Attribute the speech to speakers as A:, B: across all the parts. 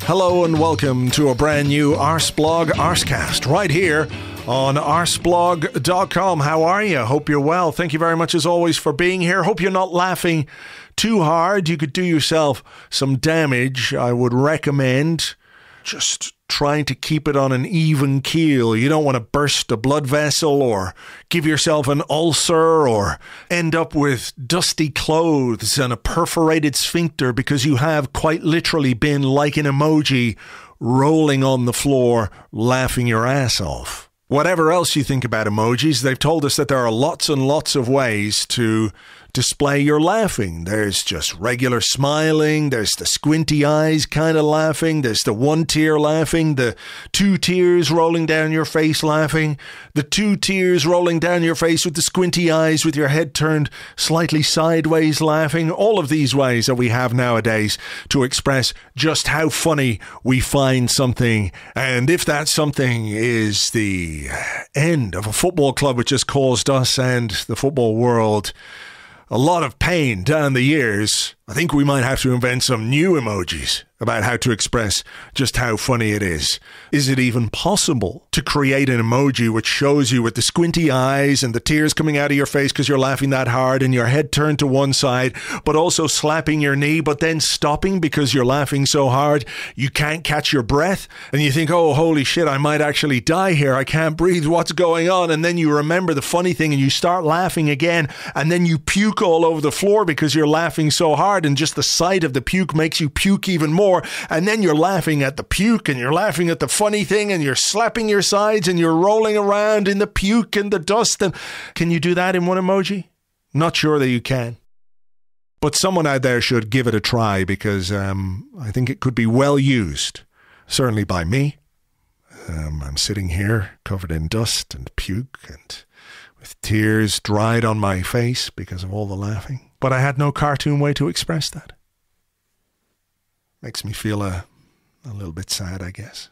A: Hello and welcome to a brand new Arseblog Arsecast right here on arseblog.com. How are you? Hope you're well. Thank you very much as always for being here. Hope you're not laughing too hard. You could do yourself some damage. I would recommend just trying to keep it on an even keel. You don't want to burst a blood vessel or give yourself an ulcer or end up with dusty clothes and a perforated sphincter because you have quite literally been like an emoji rolling on the floor laughing your ass off. Whatever else you think about emojis, they've told us that there are lots and lots of ways to display your laughing. There's just regular smiling, there's the squinty eyes kind of laughing, there's the one tear laughing, the two tears rolling down your face laughing, the two tears rolling down your face with the squinty eyes with your head turned slightly sideways laughing. All of these ways that we have nowadays to express just how funny we find something, and if that something is the end of a football club which has caused us and the football world a lot of pain down the years, I think we might have to invent some new emojis about how to express just how funny it is. Is it even possible to create an emoji which shows you with the squinty eyes and the tears coming out of your face because you're laughing that hard and your head turned to one side, but also slapping your knee, but then stopping because you're laughing so hard you can't catch your breath and you think, oh, holy shit, I might actually die here. I can't breathe. What's going on? And then you remember the funny thing and you start laughing again, and then you puke all over the floor because you're laughing so hard, and just the sight of the puke makes you puke even more. And then you're laughing at the puke and you're laughing at the funny thing and you're slapping your sides and you're rolling around in the puke and the dust. And can you do that in one emoji? Not sure that you can. But someone out there should give it a try because I think it could be well used. Certainly by me. I'm sitting here covered in dust and puke and with tears dried on my face because of all the laughing. But I had no cartoon way to express that. Makes me feel a little bit sad, I guess.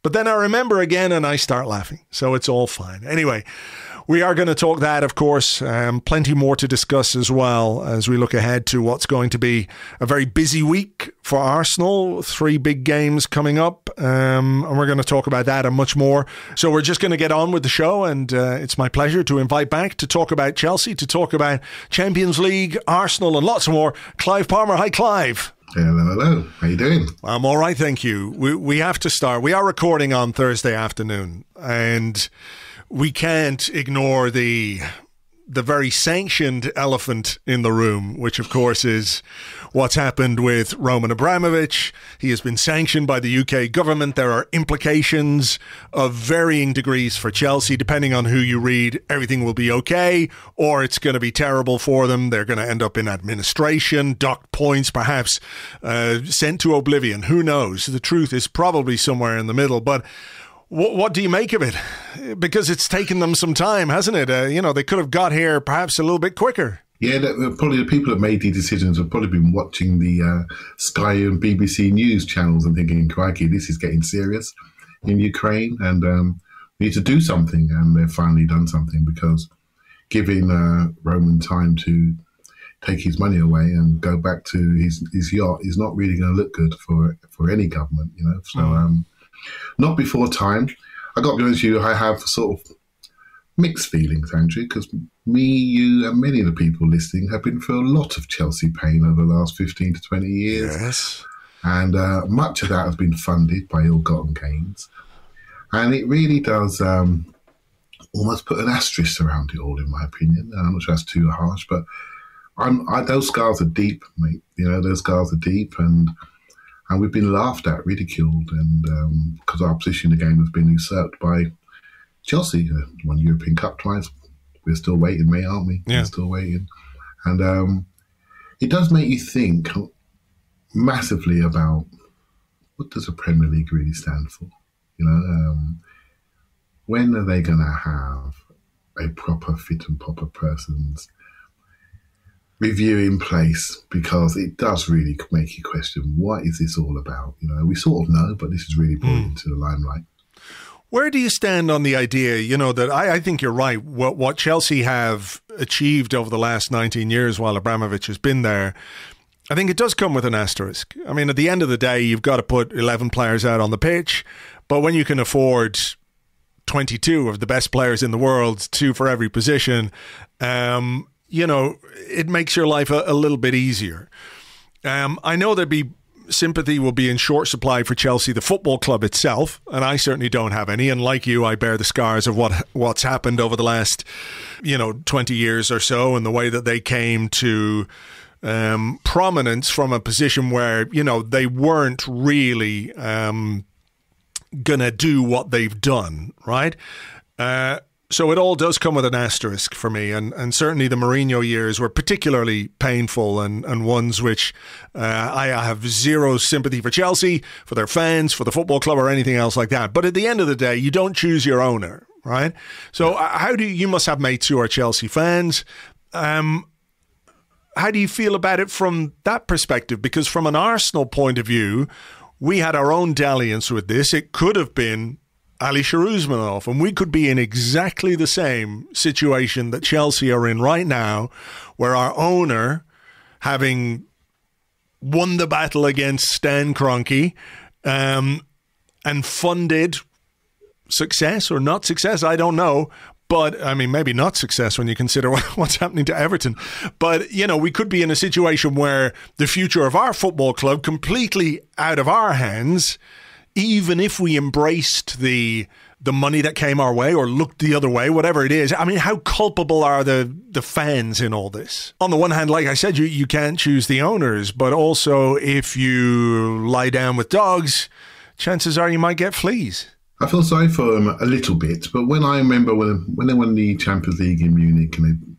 A: But then I remember again and I start laughing. So it's all fine. Anyway, we are going to talk that, of course. Plenty more to discuss as well as we look ahead to what's going to be a very busy week for Arsenal. 3 big games coming up. And we're going to talk about that and much more. So we're just going to get on with the show. And it's my pleasure to invite back to talk about Chelsea, to talk about Champions League, Arsenal and lots more. Clive Palmer. Hi, Clive.
B: Hello. How you doing?
A: I'm all right, thank you. We have to start. We are recording on Thursday afternoon, and we can't ignore the very sanctioned elephant in the room, which of course is what's happened with Roman Abramovich. He has been sanctioned by the UK government. There are implications of varying degrees for Chelsea. Depending on who you read, everything will be okay, or it's going to be terrible for them. They're going to end up in administration, docked points, perhaps sent to oblivion. Who knows? The truth is probably somewhere in the middle, but what do you make of it? Because it's taken them some time, hasn't it? They could have got here perhaps a little bit quicker.
B: Yeah, probably the people that made the decisions have probably been watching the Sky and BBC News channels and thinking, crikey, this is getting serious in Ukraine and we need to do something. And they've finally done something, because giving Roman time to take his money away and go back to his yacht is not really going to look good for any government, So not before time. I got to be honest with you, I have sort of mixed feelings, Andrew, because me, you and many of the people listening have been through a lot of Chelsea pain over the last 15 to 20 years.
A: Yes.
B: And much of that has been funded by ill-gotten gains. And it really does almost put an asterisk around it all, in my opinion. I'm not sure that's too harsh, but those scars are deep, mate. Those scars are deep, and we've been laughed at, ridiculed, and because our position in the game has been usurped by Chelsea. Won European Cup twice. We're still waiting, mate, aren't we?
A: Yeah.
B: We're still waiting. And it does make you think massively about what does the Premier League really stand for? When are they going to have a proper fit and proper person's review in place? Because it does really make you question, what is this all about? We sort of know, but this is really brought into the limelight.
A: Where do you stand on the idea, that I think you're right, what Chelsea have achieved over the last 19 years while Abramovich has been there I think it does come with an asterisk. I mean, at the end of the day, you've got to put 11 players out on the pitch, but when you can afford 22 of the best players in the world, 2 for every position, it makes your life a little bit easier. I know sympathy will be in short supply for Chelsea, the football club itself, and I certainly don't have any. And like you, I bear the scars of what's happened over the last, 20 years or so, and the way that they came to prominence from a position where, they weren't really gonna do what they've done, right? So it all does come with an asterisk for me, and certainly the Mourinho years were particularly painful and ones which I have zero sympathy for Chelsea, for their fans, for the football club or anything else like that. But at the end of the day, you don't choose your owner, right? So you must have mates who are Chelsea fans. How do you feel about it from that perspective? Because from an Arsenal point of view, we had our own dalliance with this. It could have been Ali Sharuzmanov, and we could be in exactly the same situation that Chelsea are in right now, where our owner, having won the battle against Stan Kroenke and funded success or not success, I don't know. But, I mean, maybe not success when you consider what's happening to Everton. But, we could be in a situation where the future of our football club completely out of our hands, even if we embraced the money that came our way or looked the other way, whatever it is. I mean, how culpable are the fans in all this? On the one hand, like I said, you can't choose the owners, but also if you lie down with dogs, chances are you might get fleas.
B: I feel sorry for them a little bit, but when I remember when they won the Champions League in Munich and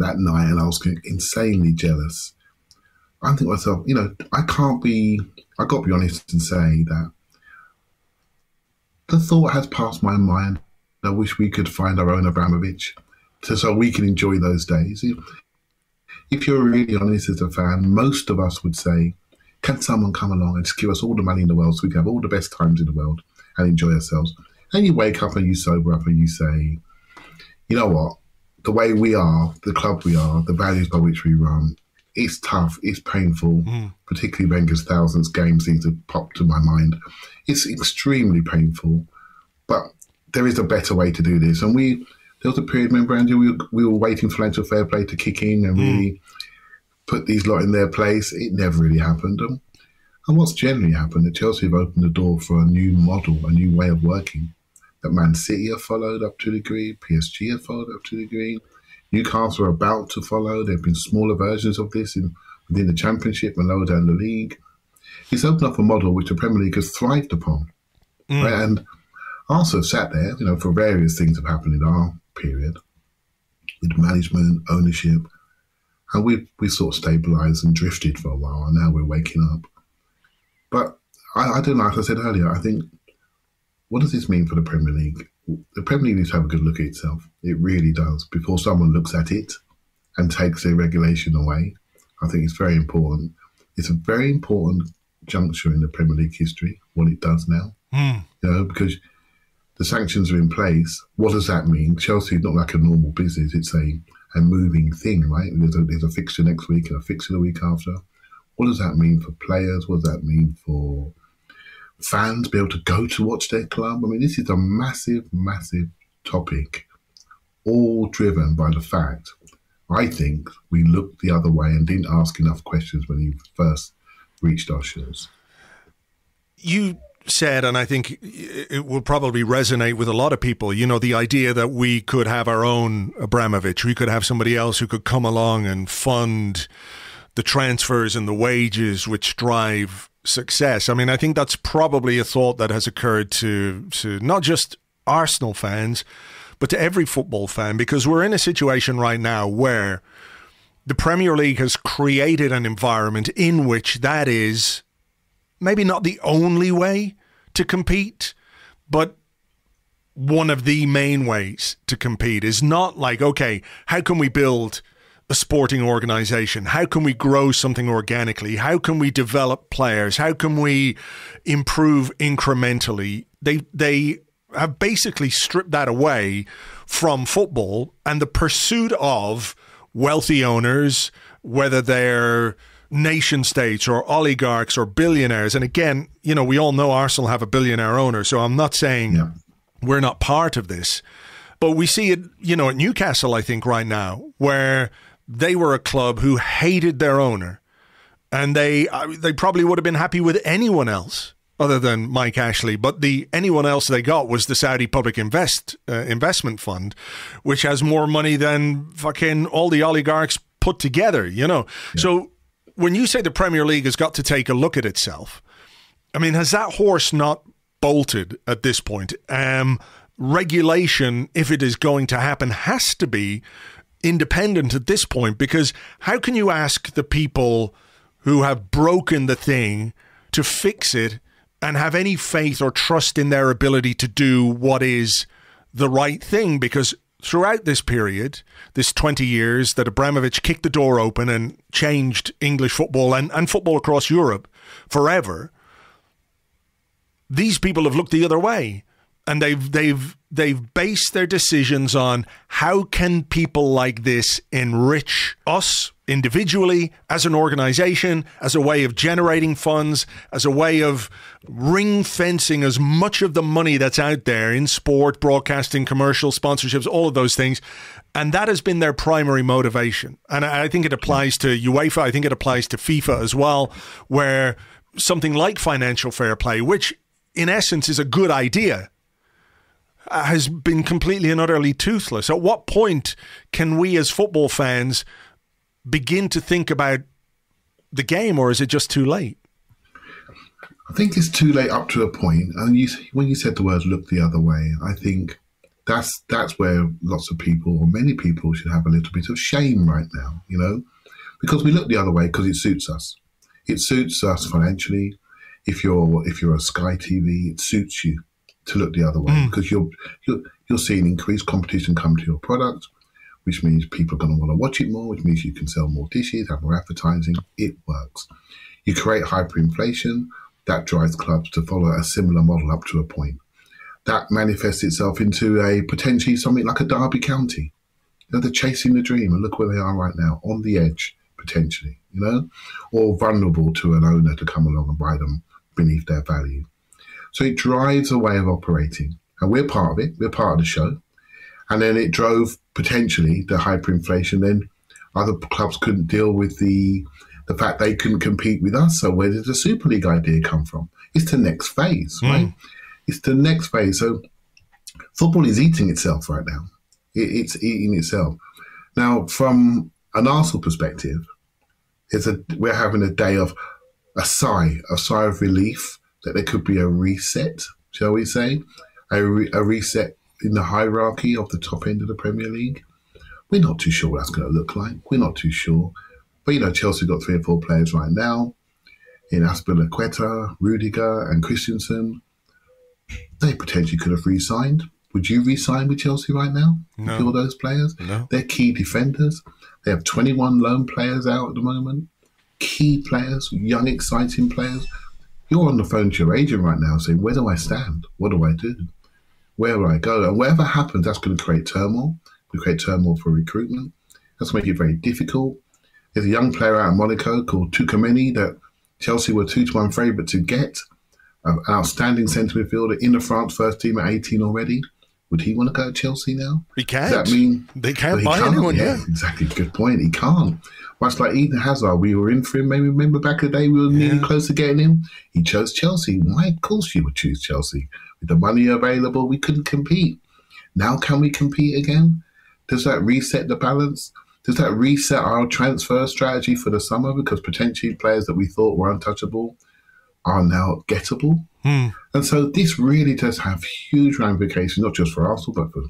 B: that night, and I was insanely jealous, I think to myself, I've got to be honest and say that the thought has passed my mind. I wish we could find our own Abramovich so we can enjoy those days. If you're really honest as a fan, most of us would say, can someone come along and just give us all the money in the world so we can have all the best times in the world and enjoy ourselves? And you wake up and you sober up and you say, you know what, the way we are, the club we are, the values by which we run, it's tough, it's painful, particularly Wenger's thousands game seems to pop to my mind. It's extremely painful, but there is a better way to do this. And there was a period, remember, Andrew, we were waiting for financial fair play to kick in and really put these lot in their place. It never really happened. And what's generally happened, that Chelsea have opened the door for a new model, a new way of working, that Man City have followed up to a degree, PSG have followed up to a degree, Newcastle are about to follow. There have been smaller versions of this within the Championship and lower down the league. It's opened up a model which the Premier League has thrived upon. Right? And Arsenal sat there, for various things have happened in our period, with management, ownership, and we sort of stabilised and drifted for a while, and now we're waking up. But I don't know, as I said earlier, I think, what does this mean for the Premier League? The Premier League needs to have a good look at itself. It really does. Before someone looks at it and takes their regulation away, I think it's very important. It's a very important juncture in the Premier League history, what it does now. Because the sanctions are in place. What does that mean? Chelsea is not like a normal business. It's a moving thing, right? There's a fixture next week and a fixture the week after. What does that mean for players? What does that mean for fans be able to go to watch their club? I mean, this is a massive, massive topic, all driven by the fact, I think, we looked the other way and didn't ask enough questions when he first reached our shores.
A: You said, and I think it will probably resonate with a lot of people, the idea that we could have our own Abramovich, we could have somebody else who could come along and fund the transfers and the wages which drive success. I mean, I think that's probably a thought that has occurred to not just Arsenal fans, but to every football fan, because we're in a situation right now where the Premier League has created an environment in which that is maybe not the only way to compete, but one of the main ways to compete. Is not like, okay, how can we build a sporting organisation? How can we grow something organically? How can we develop players? How can we improve incrementally? They have basically stripped that away from football, and the pursuit of wealthy owners, whether they're nation states or oligarchs or billionaires. And again, we all know Arsenal have a billionaire owner, so I'm not saying we're not part of this. But we see it, at Newcastle, I think, right now, where they were a club who hated their owner. And they probably would have been happy with anyone else other than Mike Ashley. But anyone else they got was the Saudi Public Investment Fund, which has more money than fucking all the oligarchs put together, So when you say the Premier League has got to take a look at itself, I mean, has that horse not bolted at this point? Regulation, if it is going to happen, has to be independent at this point, because how can you ask the people who have broken the thing to fix it and have any faith or trust in their ability to do what is the right thing? Because throughout this period, this 20 years that Abramovich kicked the door open and changed English football and football across Europe forever, these people have looked the other way. And they've based their decisions on how can people like this enrich us individually, as an organization, as a way of generating funds, as a way of ring fencing as much of the money that's out there in sport, broadcasting, commercial, sponsorships, all of those things. And that has been their primary motivation. And I think it applies to UEFA. I think it applies to FIFA as well, where something like financial fair play, which in essence is a good idea, has been completely and utterly toothless. At what point can we as football fans begin to think about the game, or is it just too late?
B: I think it's too late up to a point. And when you said the words "look the other way," I think that's where lots of people, or many people, should have a little bit of shame right now, because we look the other way because it suits us. It suits us financially. If you're a Sky TV, it suits you to look the other way, because you're seeing increased competition come to your product, which means people are going to want to watch it more, which means you can sell more dishes, have more advertising. It works. You create hyperinflation, that drives clubs to follow a similar model up to a point. That manifests itself into a potentially something like a Derby County. They're chasing the dream, and look where they are right now, on the edge, potentially, or vulnerable to an owner to come along and buy them beneath their value. So it drives a way of operating, and we're part of it. We're part of the show. And then it drove potentially the hyperinflation. Then other clubs couldn't deal with the fact they couldn't compete with us. So where did the Super League idea come from? It's the next phase, right? It's the next phase. So football is eating itself right now. It's eating itself. Now, from an Arsenal perspective, we're having a day of a sigh of relief that there could be a reset, shall we say, a reset in the hierarchy of the top end of the Premier League. We're not too sure what that's going to look like. We're not too sure. But, Chelsea got 3 or 4 players right now in Aspilicueta, Rudiger and Christensen. They potentially could have re-signed. Would you re-sign with Chelsea right now?
A: No.
B: With all those players?
A: No.
B: They're key defenders. They have 21 loan players out at the moment. Key players, young, exciting players. You're on the phone to your agent right now saying, where do I stand? What do I do? Where will I go? And whatever happens, that's going to create turmoil. We create turmoil for recruitment. That's going to make it very difficult. There's a young player out of Monaco called Tukameni that Chelsea were 2-1 favourite to get. An outstanding centre midfielder in the France first team at 18 already. Would he want to go to Chelsea now?
A: He can't.
B: Does that mean
A: they can't buy anyone? Yeah,
B: exactly. Good point. He can't. Much like Eden Hazard, we were in for him. Maybe remember back in the day we were nearly close to getting him. He chose Chelsea. Why? Of course you would choose Chelsea. With the money available, we couldn't compete. Now can we compete again? Does that reset the balance? Does that reset our transfer strategy for the summer? Because potentially players that we thought were untouchable are now gettable. And so this really does have huge ramifications, not just for Arsenal, but for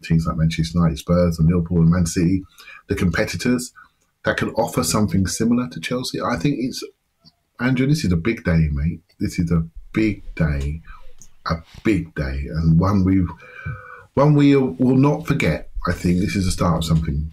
B: teams like Manchester United, Spurs, and Liverpool, and Man City, the competitors that can offer something similar to Chelsea. I think Andrew, this is a big day, mate. This is a big day, and one we will not forget. I think this is the start of something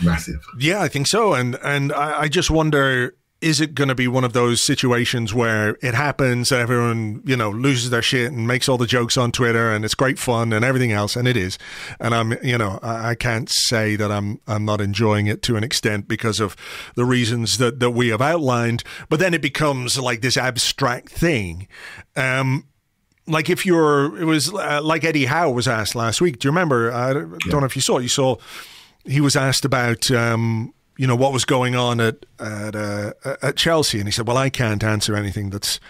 B: massive.
A: Yeah, I think so. And I just wonder is it going to be one of those situations where it happens, everyone, loses their shit and makes all the jokes on Twitter and it's great fun and everything else, and it is. And I can't say that I'm not enjoying it to an extent because of the reasons that we have outlined, but then it becomes like this abstract thing. Like it was like Eddie Howe was asked last week. Do you remember? I don't know if you saw it. He was asked about, what was going on at Chelsea. And he said, well, I can't answer anything that's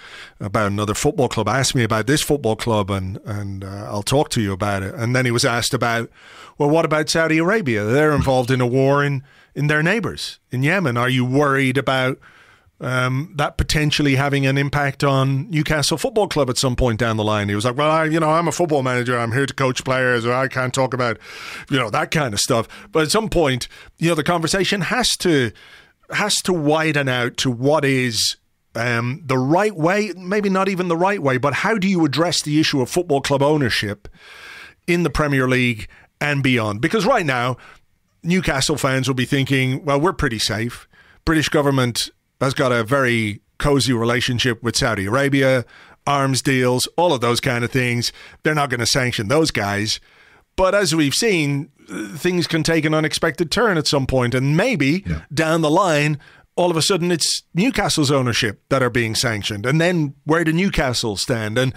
A: about another football club. Ask me about this football club and I'll talk to you about it. And then he was asked about, well, what about Saudi Arabia? They're involved in a war in their neighbours in Yemen. Are you worried about that potentially having an impact on Newcastle Football Club at some point down the line? He was like, well, I'm a football manager. I'm here to coach players. I can't talk about, that kind of stuff. But at some point, the conversation has to widen out to what is the right way, maybe not even the right way, but how do you address the issue of football club ownership in the Premier League and beyond? Because right now, Newcastle fans will be thinking, well, we're pretty safe. British government has got a very cozy relationship with Saudi Arabia, arms deals, all of those kind of things. They're not going to sanction those guys. But as we've seen, things can take an unexpected turn at some point, and maybe down the line, all of a sudden it's Newcastle's ownership that are being sanctioned. And then where do Newcastle stand? And,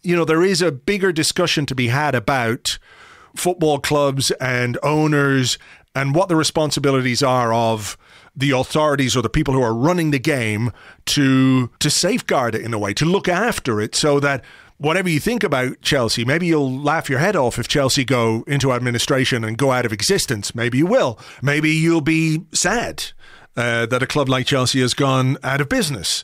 A: there is a bigger discussion to be had about football clubs and owners and what the responsibilities are of the authorities or the people who are running the game to safeguard it in a way, to look after it so that whatever you think about Chelsea, maybe you'll laugh your head off if Chelsea go into administration and go out of existence. Maybe you will. Maybe you'll be sad that a club like Chelsea has gone out of business.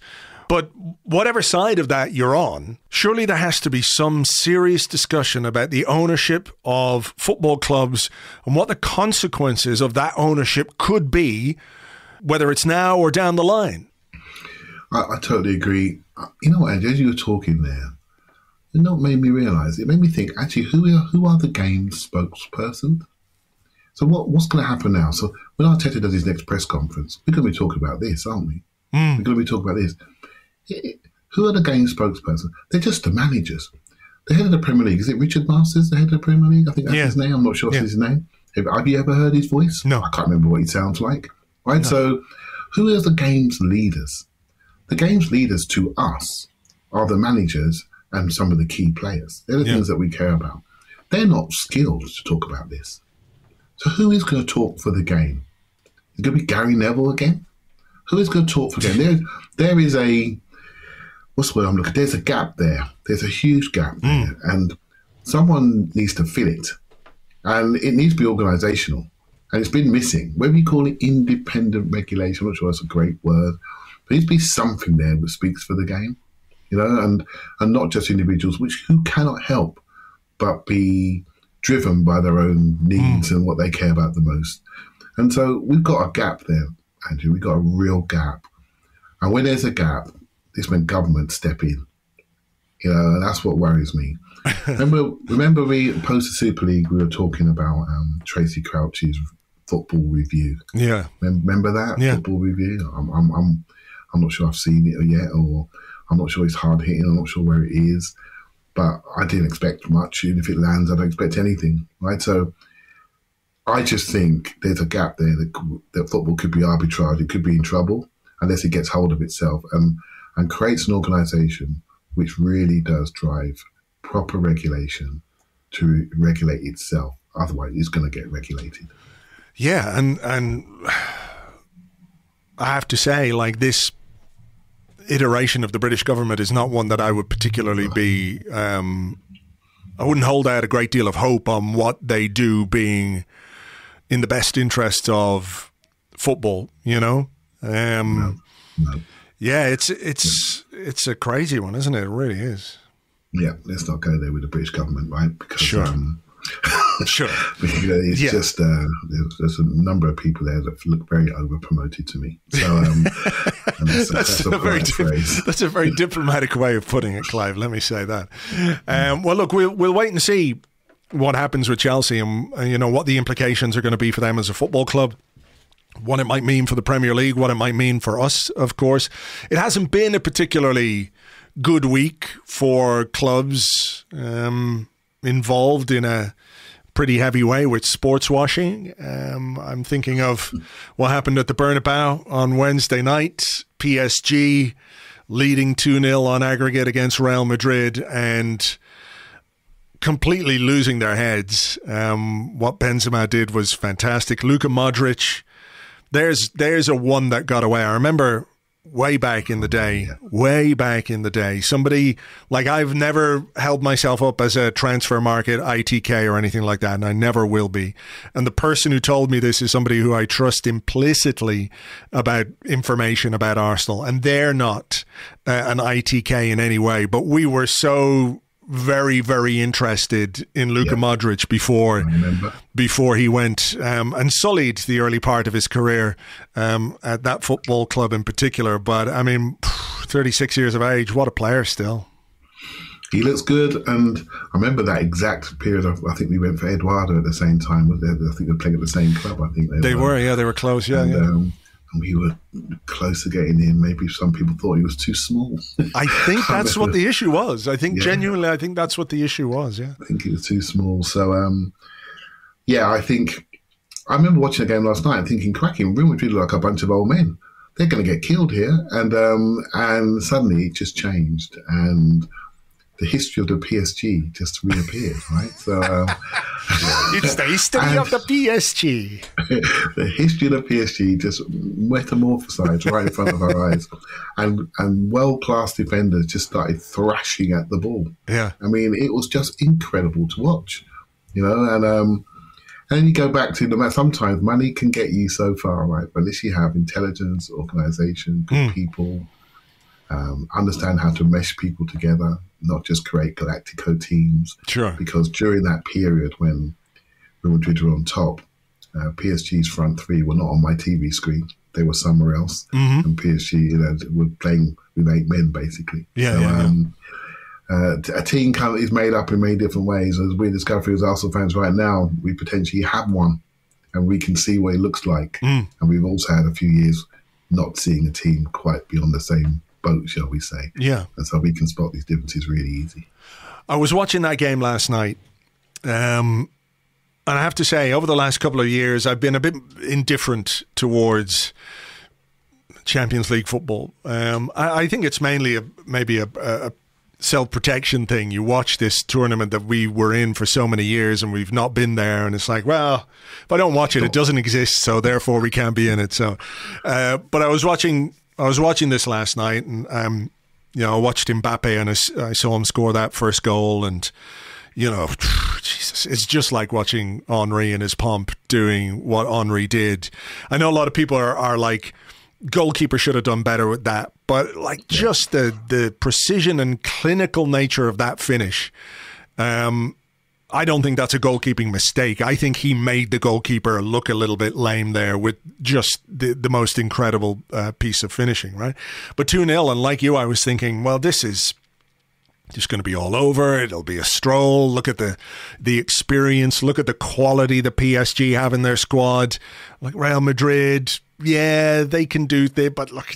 A: But whatever side of that you're on, surely there has to be some serious discussion about the ownership of football clubs and what the consequences of that ownership could be, whether it's now or down the line.
B: I totally agree. You know what, Andy, as you were talking there, it made me realise, it made me think, actually, who are the game's spokesperson? So what's going to happen now? So when Arteta does his next press conference, we're going to be talking about this, aren't we? We're going to be talking about this. Who are the game spokesperson? They're just the managers. The head of the Premier League, is it Richard Masters, the head of the Premier League? I think that's his name. I'm not sure if it's his name. Have you ever heard his voice?
A: No.
B: I can't remember what he sounds like. Right? No. So who are the game's leaders? The game's leaders to us are the managers and some of the key players. They're the things that we care about. They're not skilled to talk about this. So who is going to talk for the game? Is it going to be Gary Neville again? Who is going to talk for the game? There is a... What's the word I'm looking at? There's a gap there. There's a huge gap there. And someone needs to fill it. And it needs to be organisational. And it's been missing. Whether you call it independent regulation, I'm not sure that's a great word. But there needs to be something there that speaks for the game. And not just individuals, who cannot help but be driven by their own needs and what they care about the most. And so we've got a gap there, Andrew. We've got a real gap. And when there's a gap, this meant government step in. And that's what worries me. Remember we post the Super League, we were talking about Tracy Crouch's football review. Yeah. Remember that? Yeah. Football review? I'm not sure I've seen it yet, or I'm not sure it's hard hitting, I'm not sure where it is. But I didn't expect much. And if it lands, I don't expect anything. Right? So I just think there's a gap there that football could be arbitrage, it could be in trouble unless it gets hold of itself and creates an organisation which really does drive proper regulation to regulate itself. Otherwise, it's going to get regulated.
A: Yeah, and I have to say, like, this iteration of the British government is not one that I would particularly be... I wouldn't hold out a great deal of hope on what they do being in the best interests of football, No. Yeah, it's a crazy one, isn't it? It really is.
B: Yeah, let's not go there with the British government, right? Because,
A: sure.
B: It's just there's a number of people there that look very over-promoted to me. So that's a very diplomatic
A: way of putting it, Clive. Let me say that. Well, look, we'll wait and see what happens with Chelsea and what the implications are going to be for them as a football club. what it might mean for the Premier League, what it might mean for us, of course. It hasn't been a particularly good week for clubs involved in a pretty heavy way with sports washing. I'm thinking of what happened at the Bernabeu on Wednesday night. PSG leading 2-0 on aggregate against Real Madrid and completely losing their heads. What Benzema did was fantastic. Luka Modric, there's a one that got away. I remember way back in the day, somebody, like, I've never held myself up as a transfer market ITK or anything like that, and I never will be. And the person who told me this is somebody who I trust implicitly about information about Arsenal, and they're not an ITK in any way, but we were so very, very interested in Luka Modric before he went and sullied the early part of his career at that football club in particular. But I mean, 36 years of age, what a player still.
B: He looks good, and I remember that exact period of, I think we went for Eduardo at the same time. I think they were playing at the same club. I think they
A: were close, and
B: we were close to getting in. Maybe some people thought he was too small.
A: I think that's what the issue was. I think genuinely, I think that's what the issue was. Yeah,
B: I think he was too small. So, I think I remember watching the game last night and thinking, cracking, Real Madrid look like a bunch of old men. They're going to get killed here, and suddenly it just changed, and the history of the PSG just reappeared, right? So
A: it's the history of the PSG.
B: The history of the PSG just metamorphosized right in front of our eyes, and world-class defenders just started thrashing at the ball.
A: Yeah,
B: I mean, it was just incredible to watch, and then you go back to sometimes money can get you so far, right? But unless you have intelligence, organization, good people, understand how to mesh people together, not just create Galactico teams.
A: Sure. Because
B: during that period when Real Madrid were on top, PSG's front three were not on my TV screen. They were somewhere else. Mm-hmm. And PSG, were playing with 8 men, basically. A team is made up in many different ways. As we discover as Arsenal fans right now, we potentially have one, and we can see what it looks like. And we've also had a few years not seeing a team quite be on the same boat, shall we say.
A: Yeah.
B: And so we can spot these differences really easy.
A: I was watching that game last night, and I have to say, over the last couple of years, I've been a bit indifferent towards Champions League football. I think it's mainly maybe a self-protection thing. You watch this tournament that we were in for so many years and we've not been there, and it's like, well, if I don't watch it, it doesn't exist, so therefore we can't be in it. So, but I was watching this last night, and I watched Mbappe, and I saw him score that first goal, and Jesus, it's just like watching Henry in his pomp doing what Henry did. I know a lot of people are like, goalkeeper should have done better with that, but just the precision and clinical nature of that finish, I don't think that's a goalkeeping mistake. I think he made the goalkeeper look a little bit lame there with just the most incredible piece of finishing, right? But 2-0, and like you, I was thinking, well, this is just going to be all over. It'll be a stroll. Look at the experience. Look at the quality the PSG have in their squad. Like Real Madrid, yeah, they can do it, but look,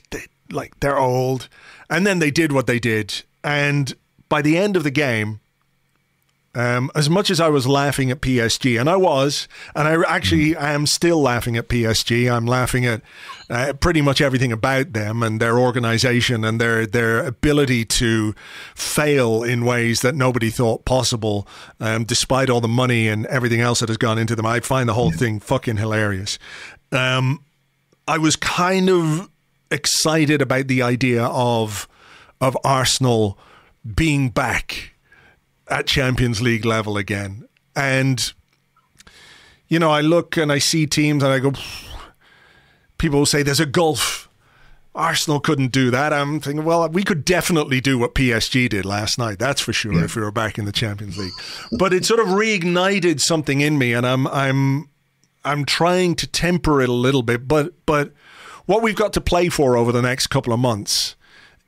A: they're old. And then they did what they did. And by the end of the game, as much as I was laughing at PSG, and I am still laughing at PSG. I'm laughing at pretty much everything about them and their organization and their ability to fail in ways that nobody thought possible, despite all the money and everything else that has gone into them. I find the whole thing fucking hilarious. I was kind of excited about the idea of Arsenal being back at Champions League level again. And, I look and I see teams and I go, people will say there's a gulf. Arsenal couldn't do that. I'm thinking, well, we could definitely do what PSG did last night. That's for sure, if we were back in the Champions League. But it sort of reignited something in me, and I'm trying to temper it a little bit. But what we've got to play for over the next couple of months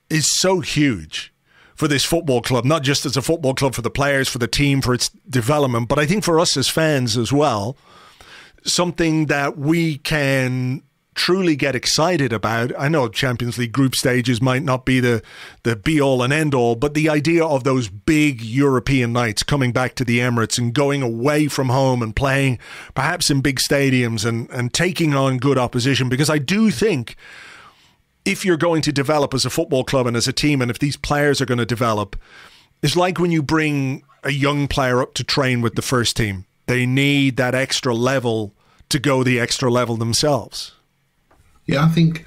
A: is so huge for this football club, not just as a football club for the players, for the team, for its development, but I think for us as fans as well, something that we can truly get excited about. I know Champions League group stages might not be the be-all and end-all, but the idea of those big European nights coming back to the Emirates and going away from home and playing perhaps in big stadiums and taking on good opposition, because I do think if you're going to develop as a football club and as a team, and if these players are going to develop, it's like when you bring a young player up to train with the first team. They need that extra level to go the extra level themselves.
B: Yeah, I think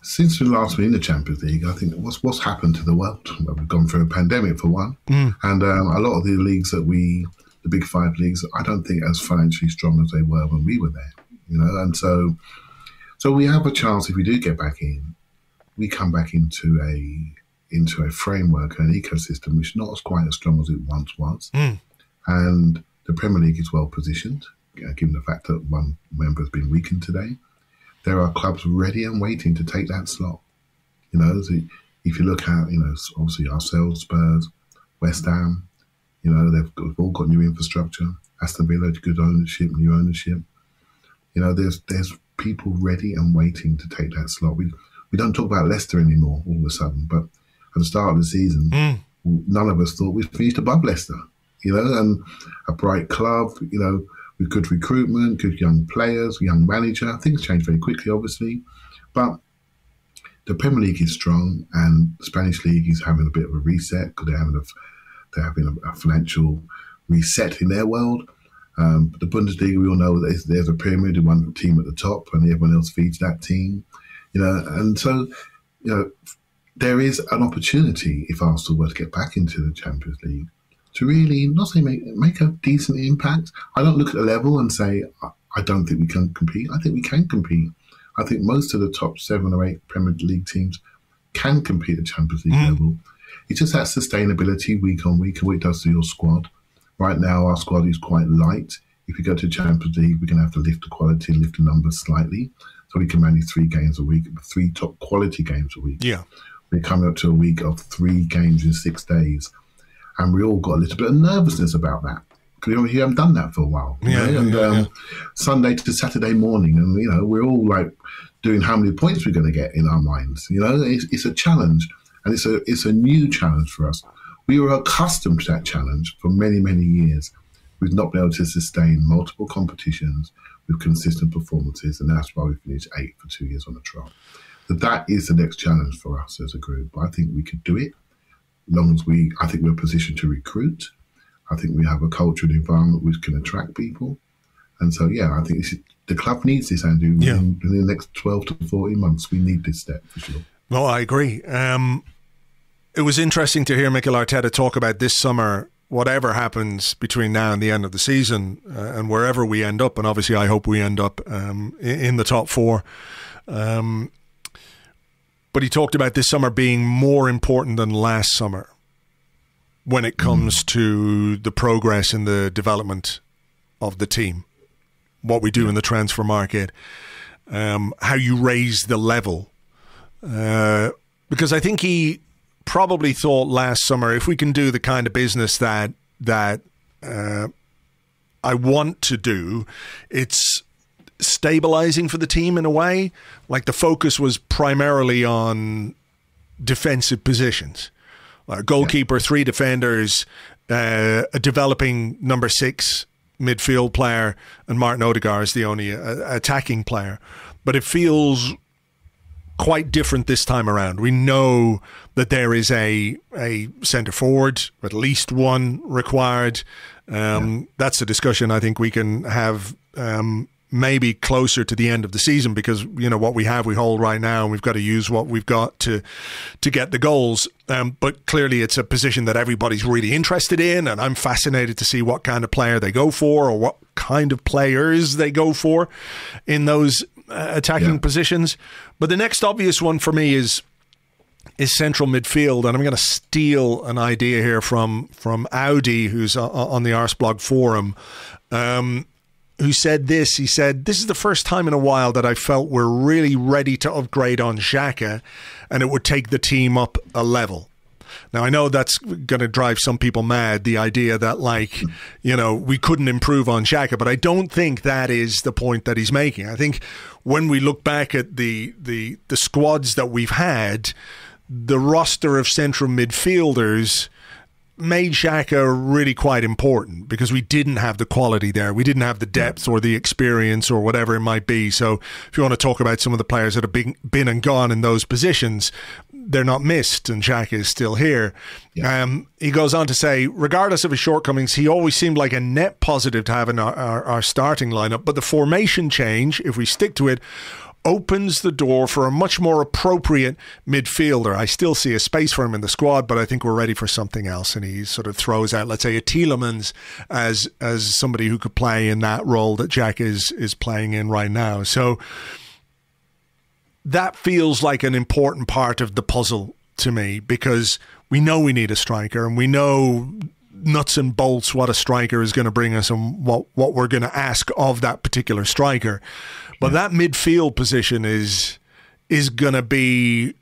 B: since we last been in the Champions League, I think what's happened to the world? Well, we've gone through a pandemic for one, and a lot of the leagues the big five leagues, I don't think as financially strong as they were when we were there. And so we have a chance if we do get back in, we come back into a framework, an ecosystem which is not quite as strong as it once was, and the Premier League is well positioned, given the fact that one member has been weakened today. There are clubs ready and waiting to take that slot. So if you look at, obviously ourselves, Spurs, West Ham, they've all got new infrastructure. Aston Villa, good ownership, new ownership. There's people ready and waiting to take that slot. We don't talk about Leicester anymore all of a sudden, but at the start of the season, none of us thought we'd finished above Leicester. And a bright club, with good recruitment, good young players, young manager. Things change very quickly, obviously. But the Premier League is strong, and the Spanish League is having a bit of a reset because they're having a financial reset in their world. But the Bundesliga, we all know that there's a pyramid, one team at the top, and everyone else feeds that team. And so, there is an opportunity if Arsenal were to get back into the Champions League to really, not say make a decent impact. I don't look at the level and say, I don't think we can compete. I think we can compete. I think most of the top 7 or 8 Premier League teams can compete at Champions League level. It's just that sustainability week on week and what it does to your squad. Right now, our squad is quite light. If we go to Champions League, we're going to have to lift the quality, lift the numbers slightly, so we can manage 3 games a week, 3 top quality games a week. Yeah, we're coming up to a week of 3 games in 6 days. And we all got a little bit of nervousness about that because you haven't done that for a while. Sunday to Saturday morning, and we're all like doing how many points we're going to get in our minds. It's a challenge, and it's a new challenge for us. We were accustomed to that challenge for many, many years. We've not been able to sustain multiple competitions with consistent performances, and that's why we finished 8th for 2 years on the trot. But that is the next challenge for us as a group. I think we could do it. Long as I think we're positioned to recruit. I think we have a culture and environment which can attract people. And so, I think the club needs this, Andrew. In the next 12 to 14 months, we need this step for sure.
A: No, I agree. It was interesting to hear Mikel Arteta talk about this summer, whatever happens between now and the end of the season, and wherever we end up, and obviously I hope we end up in the top 4. But he talked about this summer being more important than last summer when it comes to the progress in the development of the team, what we do in the transfer market, how you raise the level. Because I think he probably thought last summer, if we can do the kind of business that I want to do, it's stabilizing for the team in a way. Like the focus was primarily on defensive positions. Goalkeeper, 3 defenders, a developing number 6 midfield player, and Martin Odegaard is the only attacking player. But it feels quite different this time around. We know that there is a centre forward, at least one required. That's a discussion I think we can have maybe closer to the end of the season, because what we have we hold right now, and we've got to use what we've got to get the goals. But clearly it's a position that everybody's really interested in, and I'm fascinated to see what kind of player they go for, or what kind of players they go for in those attacking positions. But the next obvious one for me is central midfield, and I'm going to steal an idea here from Audi, who's on the Arseblog forum, who said this. He said, "This is the first time in a while that I felt we're really ready to upgrade on Xhaka, and it would take the team up a level." Now, I know that's going to drive some people mad, the idea that, like, you know, we couldn't improve on Xhaka, but I don't think that is the point that he's making. I think when we look back at the squads that we've had, the roster of central midfielders made Xhaka really quite important because we didn't have the quality there. We didn't have the depth or the experience or whatever it might be. So if you want to talk about some of the players that have been and gone in those positions, they're not missed, and Xhaka is still here. Yeah. He goes on to say, regardless of his shortcomings, he always seemed like a net positive to have in our starting lineup. But the formation change, if we stick to it, opens the door for a much more appropriate midfielder. I still see a space for him in the squad, but I think we're ready for something else. And he sort of throws out, let's say, a Tielemans as somebody who could play in that role that Jack is playing in right now. So that feels like an important part of the puzzle to me, because we know we need a striker, and we know nuts and bolts what a striker is going to bring us and what we're going to ask of that particular striker. But that midfield position is going to be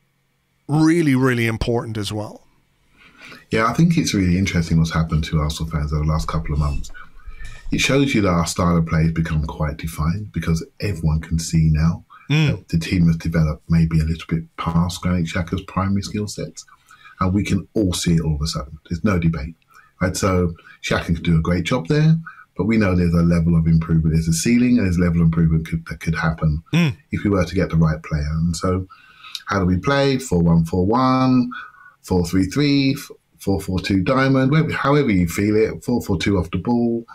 A: really, really important as well.
B: Yeah, I think it's really interesting what's happened to Arsenal fans over the last couple of months. It shows you that our style of play has become quite defined, because everyone can see now that the team has developed maybe a little bit past Granit Xhaka's primary skill sets, and we can all see it all of a sudden. There's no debate. Right? So Xhaka can do a great job there, but we know there's a level of improvement. There's a ceiling, and there's a level of improvement that could happen if we were to get the right player. And so how do we play? 4-1-4-1, 4-3-3, 4-4-2 diamond, however you feel it, 4-4-2 off the ball.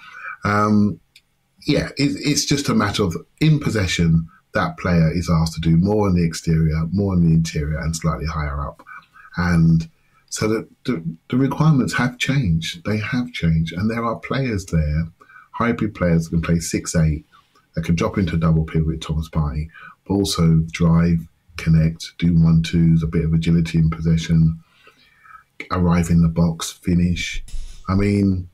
B: It's just a matter of, in possession, that player is asked to do more in the exterior, more in the interior, and slightly higher up. And so the requirements have changed. They have changed. And there are players there, hybrid players that can play 6-8, that can drop into a double pivot with Thomas Partey, but also drive, connect, do 1-2s, a bit of agility in possession, arrive in the box, finish. I mean,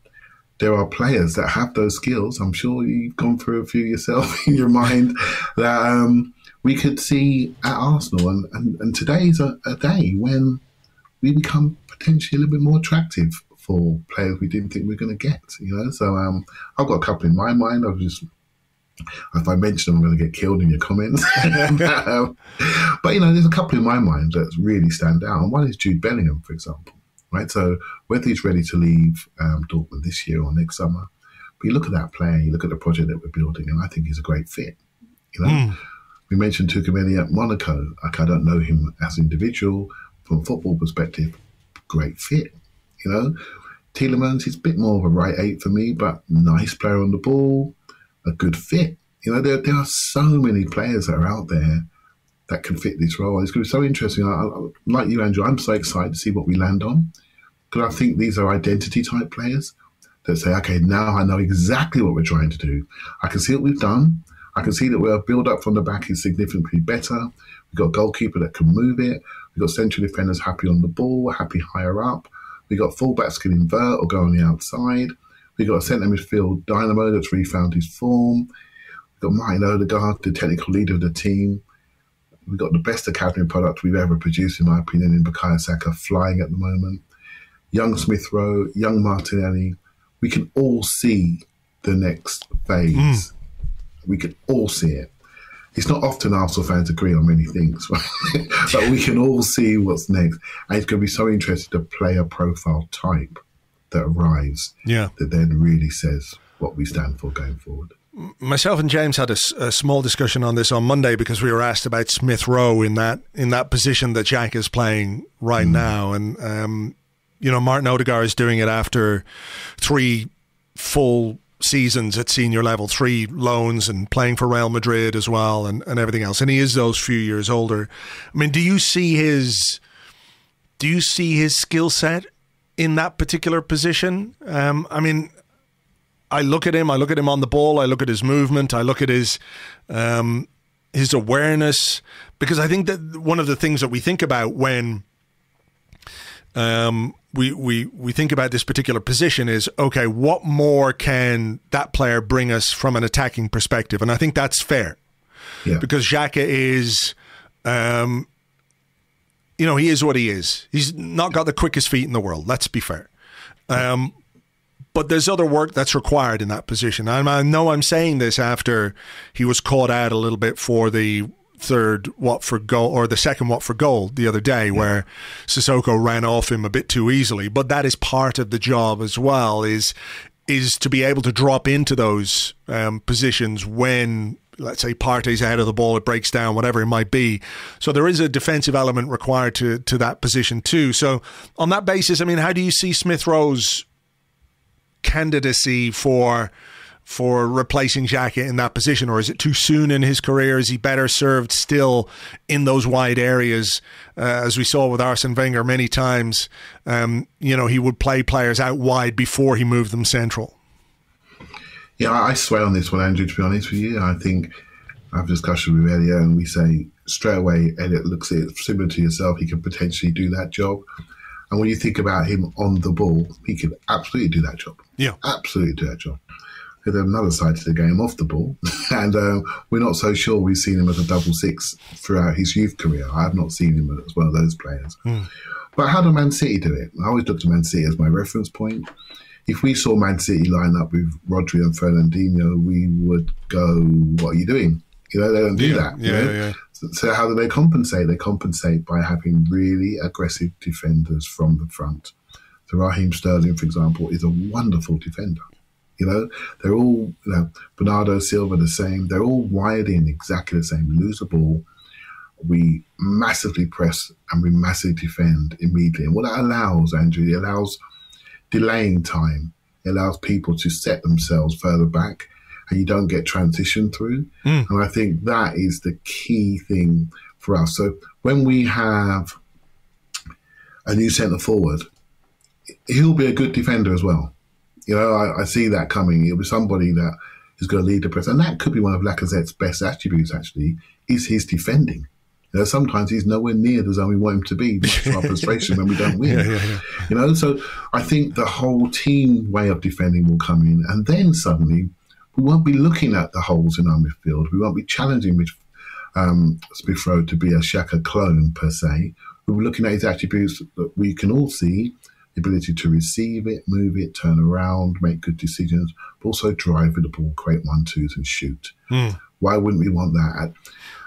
B: there are players that have those skills. I'm sure you've gone through a few yourself in your mind that we could see at Arsenal. And today's a day when we become potentially a little bit more attractive for players we didn't think we were going to get, you know. So I've got a couple in my mind. If I mention them, I'm going to get killed in your comments. But, you know, there's a couple in my mind that really stand out. And one is Jude Bellingham, for example. Right, so whether he's ready to leave Dortmund this year or next summer, but you look at that player, you look at the project that we're building, and I think he's a great fit. You know, we mentioned Tuchel at Monaco. Like, I don't know him as an individual. From a football perspective, great fit. You know, Tielemans, he's a bit more of a right 8 for me, but nice player on the ball, a good fit. You know, there are so many players that are out there that can fit this role. It's going to be so interesting. Like you, Andrew, I'm so excited to see what we land on, because I think these are identity type players that say, okay, now I know exactly what we're trying to do. I can see what we've done. I can see that our build up from the back is significantly better. We've got a goalkeeper that can move it. We've got central defenders happy on the ball, happy higher up. We've got fullbacks can invert or go on the outside. We've got a centre midfield dynamo that's refound his form. We've got Martin Odegaard, the technical leader of the team. We've got the best academy product we've ever produced, in my opinion, in Bukayo Saka, flying at the moment. Young Smith Rowe, young Martinelli. We can all see the next phase. We can all see it. It's not often Arsenal fans agree on many things, right? But we can all see what's next. And it's going to be so interesting to play a profile type that arrives, that then really says what we stand for going forward.
A: Myself and James had a small discussion on this on Monday, because we were asked about Smith Rowe in that position that Jack is playing right now. And, you know, Martin Odegaard is doing it after 3 full seasons at senior level, 3 loans, and playing for Real Madrid as well, and everything else. And he is those few years older. I mean, do you see his skill set in that particular position? I mean, I look at him on the ball, I look at his movement, I look at his awareness, because I think that one of the things that we think about when we think about this particular position is, okay, what more can that player bring us from an attacking perspective? And I think that's fair, because Xhaka is you know, he is what he is. He's not got the quickest feet in the world, let's be fair. But there's other work that's required in that position. I know I'm saying this after he was caught out a little bit for the third Watford goal, or the second Watford goal the other day, where Sissoko ran off him a bit too easily. But that is part of the job as well, is to be able to drop into those positions when, let's say, Partey's ahead of the ball, it breaks down, whatever it might be. So there is a defensive element required to that position too. So on that basis, I mean, how do you see Smith Rowe's candidacy for replacing Xhaka in that position, or is it too soon in his career? Is he better served still in those wide areas? As we saw with Arsene Wenger many times, you know, he would play players out wide before he moved them central.
B: Yeah, I swear on this one, Andrew, to be honest with you. I think I have a discussion with Elliot and we say straight away, Elliot looks at it similar to yourself, he could potentially do that job. And when you think about him on the ball, he could absolutely do that job. Yeah. Absolutely do that job. There's another side to the game off the ball. And we're not so sure we've seen him as a double six throughout his youth career. I have not seen him as one of those players. But how do Man City do it? I always looked at Man City as my reference point. If we saw Man City line up with Rodri and Fernandinho, we would go, what are you doing? You know, they don't do that. Yeah. So how do they compensate? They compensate by having really aggressive defenders from the front. So Raheem Sterling, for example, is a wonderful defender. You know, they're all, you know, Bernardo Silva the same. They're all wired in exactly the same. We lose the ball, we massively press and we massively defend immediately. And what that allows, Andrew, it allows delaying time. It allows people to set themselves further back and you don't get transition through. And I think that is the key thing for us. So when we have a new centre forward, he'll be a good defender as well. You know, I see that coming. It'll be somebody that is going to lead the press. And that could be one of Lacazette's best attributes, actually, is his defending. You know, sometimes he's nowhere near the zone we want him to be, much to our frustration when we don't win. You know, so I think the whole team way of defending will come in. And then suddenly we won't be looking at the holes in our midfield. We won't be challenging Smith Rowe to be a Xhaka clone, per se. We'll be looking at his attributes that we can all see. The ability to receive it, move it, turn around, make good decisions, but also drive with the ball, create 1-2s and shoot. Why wouldn't we want that?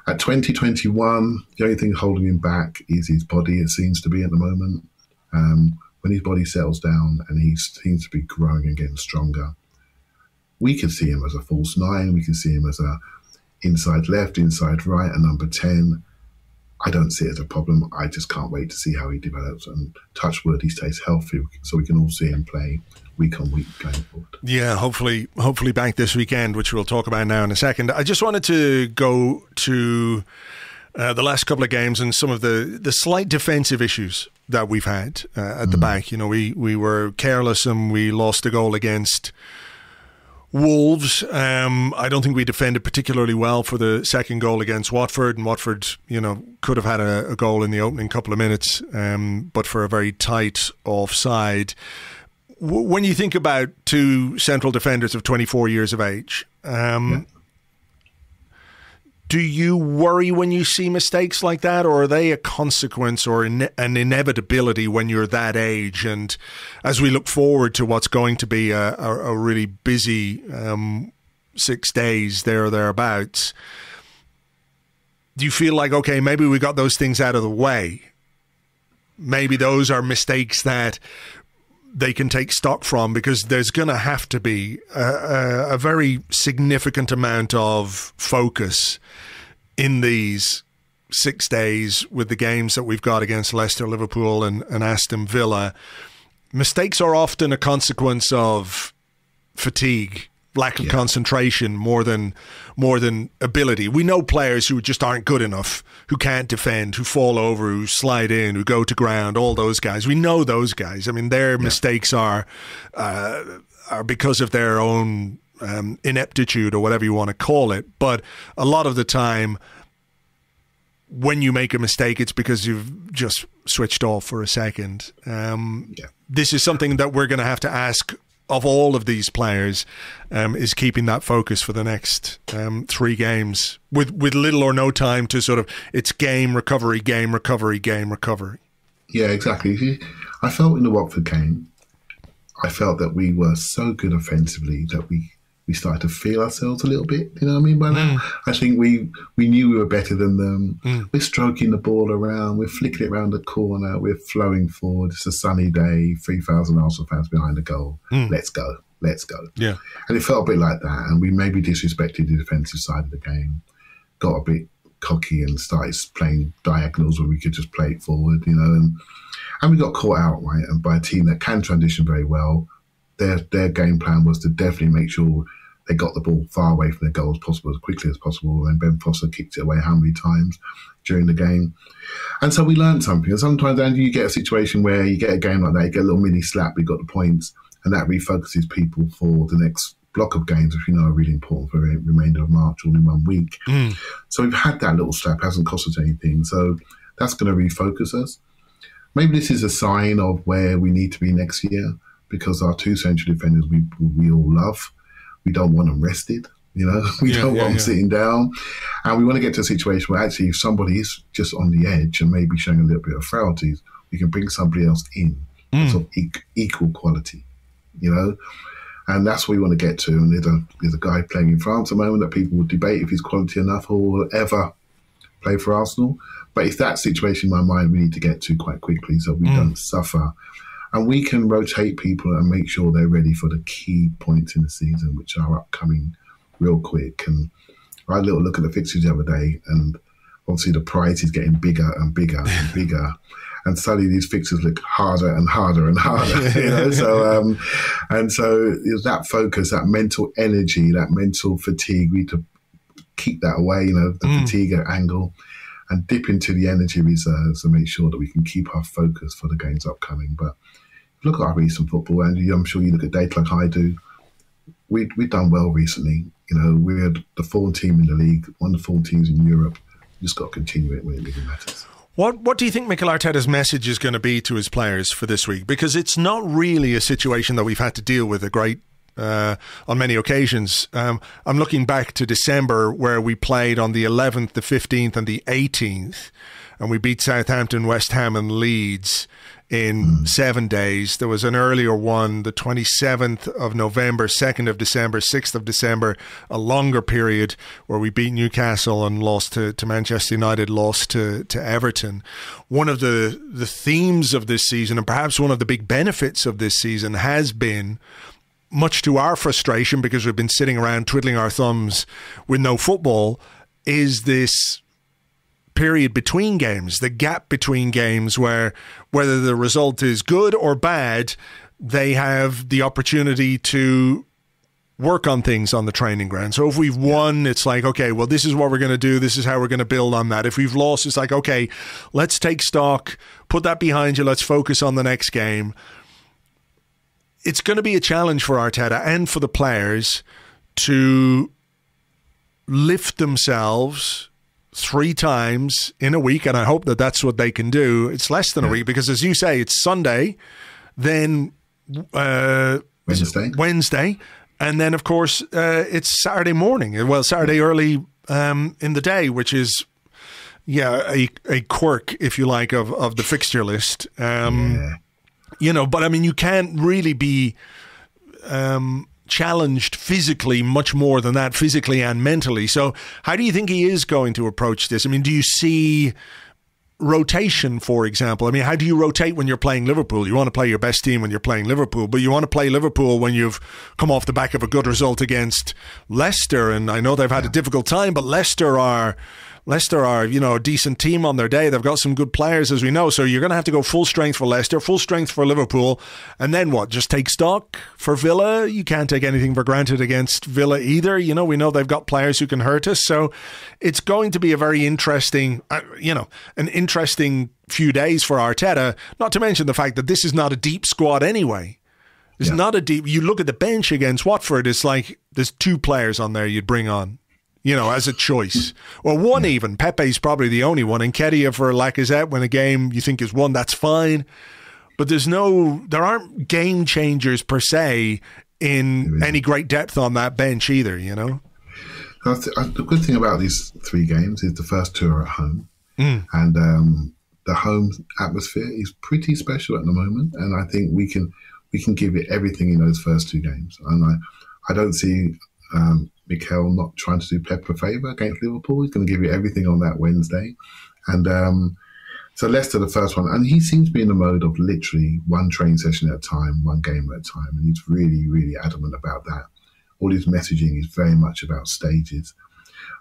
B: At 2021, the only thing holding him back is his body, it seems to be at the moment. When his body settles down and he seems to be growing and getting stronger, we could see him as a false 9, we can see him as a inside left, inside right, a number 10. I don't see it as a problem. I just can't wait to see how he develops and touch wood, he stays healthy so we can all see him play week on week going forward. Yeah,
A: hopefully back this weekend, which we'll talk about now in a second. I just wanted to go to the last couple of games and some of the slight defensive issues that we've had at the back. You know, we were careless and we lost a goal against Wolves. I don't think we defended particularly well for the second goal against Watford, and Watford, you know, could have had a goal in the opening couple of minutes, but for a very tight offside. When you think about two central defenders of 24 years of age, do you worry when you see mistakes like that, or are they a consequence or an inevitability when you're that age? And as we look forward to what's going to be a really busy 6 days there or thereabouts, do you feel like, okay, maybe we got those things out of the way? Maybe those are mistakes that they can take stock from, because there's going to have to be a very significant amount of focus in these 6 days with the games that we've got against Leicester, Liverpool and Aston Villa. Mistakes are often a consequence of fatigue, lack of concentration more than ability. We know players who just aren't good enough, who can't defend, who fall over, who slide in, who go to ground, all those guys. We know those guys. I mean, their mistakes are because of their own ineptitude or whatever you want to call it. But a lot of the time, when you make a mistake, it's because you've just switched off for a second. This is something that we're going to have to ask of all of these players is keeping that focus for the next 3 games with little or no time to sort of, it's game recovery.
B: Yeah, exactly. I felt in the Watford game, I felt that we were so good offensively that we started to feel ourselves a little bit. You know what I mean by that? I think we knew we were better than them. We're stroking the ball around. We're flicking it around the corner. We're flowing forward. It's a sunny day. 3,000 Arsenal fans behind the goal. Let's go.
A: Yeah.
B: And it felt a bit like that. And we maybe disrespected the defensive side of the game, got a bit cocky and started playing diagonals where we could just play it forward, you know. And we got caught out, right? And by a team that can transition very well, their game plan was to definitely make sure they got the ball far away from their goal as possible, as quickly as possible. And Ben Foster kicked it away how many times during the game. And so we learned something. And sometimes, Andy, you get a situation where you get a game like that, you get a little mini slap, you got the points, and that refocuses people for the next block of games, which we know are really important for the remainder of March, all in 1 week. So we've had that little slap, hasn't cost us anything. So that's going to refocus us. Maybe this is a sign of where we need to be next year, because our 2 central defenders we all love. We don't want them rested, you know. We don't want them sitting down. And we want to get to a situation where actually if somebody is just on the edge and maybe showing a little bit of frailties, we can bring somebody else in of equal quality, you know. And that's what we want to get to. And there's a guy playing in France at the moment that people will debate if he's quality enough or will ever play for Arsenal. But it's that situation in my mind we need to get to quite quickly so we don't suffer. And we can rotate people and make sure they're ready for the key points in the season, which are upcoming real quick. And I had a little look at the fixtures the other day, and obviously the prize is getting bigger and bigger and bigger. And suddenly these fixtures look harder and harder and harder, you know. So, and so that focus, that mental energy, that mental fatigue, we need to keep that away, you know, the fatigue angle, and dip into the energy reserves and make sure that we can keep our focus for the games upcoming. But look at our recent football, Andy. I'm sure you look at data like I do. We've done well recently. You know, we're the form team in the league, one of the form teams in Europe. We just got to continue it when it really matters.
A: What do you think Mikel Arteta's message is going to be to his players for this week? Because it's not really a situation that we've had to deal with on many occasions. I'm looking back to December where we played on the 11th, the 15th and the 18th, and we beat Southampton, West Ham and Leeds in 7 days. There was an earlier one, the 27th of November, 2nd of December, 6th of December, a longer period where we beat Newcastle and lost to Manchester United, lost to Everton. One of the themes of this season, and perhaps one of the big benefits of this season, has been, much to our frustration because we've been sitting around twiddling our thumbs with no football, is this period between games, the gap between games, where whether the result is good or bad, they have the opportunity to work on things on the training ground. So if we've won, it's like, okay, well, this is what we're going to do. This is how we're going to build on that. If we've lost, it's like, okay, let's take stock, put that behind you. Let's focus on the next game. It's going to be a challenge for Arteta and for the players to lift themselves 3 times in a week, and I hope that that's what they can do. It's less than a week because, as you say, it's Sunday, then Wednesday, and then, of course, it's Saturday morning. Well, Saturday early in the day, which is, a quirk, if you like, of the fixture list. You know, but I mean, you can't really be challenged physically much more than that, physically and mentally. So how do you think he is going to approach this? I mean, do you see rotation, for example? I mean, how do you rotate when you're playing Liverpool? You want to play your best team when you're playing Liverpool, but you want to play Liverpool when you've come off the back of a good result against Leicester. And I know they've had a difficult time, but Leicester are, a decent team on their day. They've got some good players, as we know. So you're going to have to go full strength for Leicester, full strength for Liverpool. And then what? Just take stock for Villa? You can't take anything for granted against Villa either. You know, we know they've got players who can hurt us. So it's going to be a very interesting, an interesting few days for Arteta, not to mention the fact that this is not a deep squad anyway. It's not a deep, you look at the bench against Watford, it's like there's 2 players on there you'd bring on, as a choice. Well, one even. Pepe's probably the only one. And Nketiah for Lacazette when a game you think is won, that's fine. but there aren't game changers per se in any great depth on that bench either, you know?
B: The good thing about these 3 games is the first 2 are at home. And the home atmosphere is pretty special at the moment. And I think we can give it everything in those first 2 games. And I don't see Mikel not trying to do Pep a favour against Liverpool. He's going to give you everything on that Wednesday. And so Leicester, the first one, and he seems to be in the mode of literally 1 training session at a time, 1 game at a time. And he's really, really adamant about that. All his messaging is very much about stages.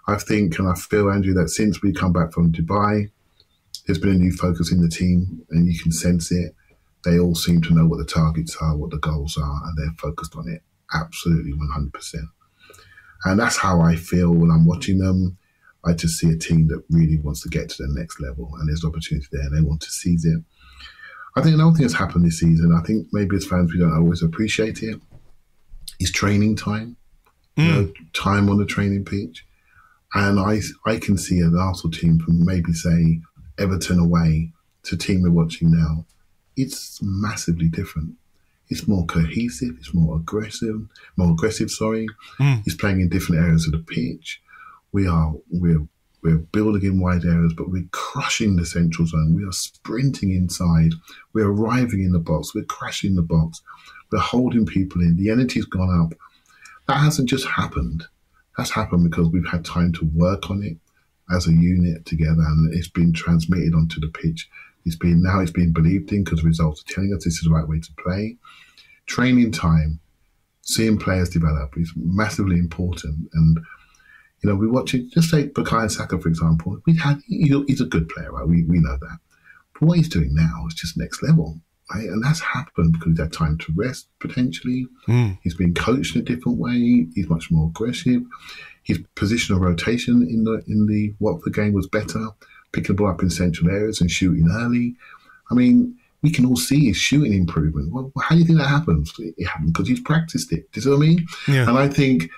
B: I think and I feel, Andrew, that since we come back from Dubai, there's been a new focus in the team, and you can sense it. They all seem to know what the targets are, what the goals are, and they're focused on it absolutely 100%. And that's how I feel when I'm watching them. I just see a team that really wants to get to the next level, and there's opportunity there, and they want to seize it. I think another thing that's happened this season, I think maybe as fans we don't always appreciate it, is training time, time on the training pitch. And I can see an Arsenal team from maybe, say, Everton away to the team we're watching now. It's massively different. It's more cohesive. It's more aggressive. He's playing in different areas of the pitch. We're building in wide areas, but we're crushing the central zone. We are sprinting inside. We're arriving in the box. We're crashing the box. We're holding people in. The energy's gone up. That hasn't just happened. That's happened because we've had time to work on it as a unit together, and it's been transmitted onto the pitch. It's been believed in because the results are telling us this is the right way to play. Training time, seeing players develop is massively important. And you know, we watch it. Just take Bukayo Saka, for example. He's a good player, right? We know that. But what he's doing now is just next level. Right? And that's happened because he's had time to rest, potentially. He's been coached in a different way. He's much more aggressive. His positional rotation in the Watford game was better, picking the ball up in central areas and shooting early. I mean, we can all see his shooting improvement. Well, how do you think that happens? It happened because he's practiced it. Do you see what I mean? Yeah. And I think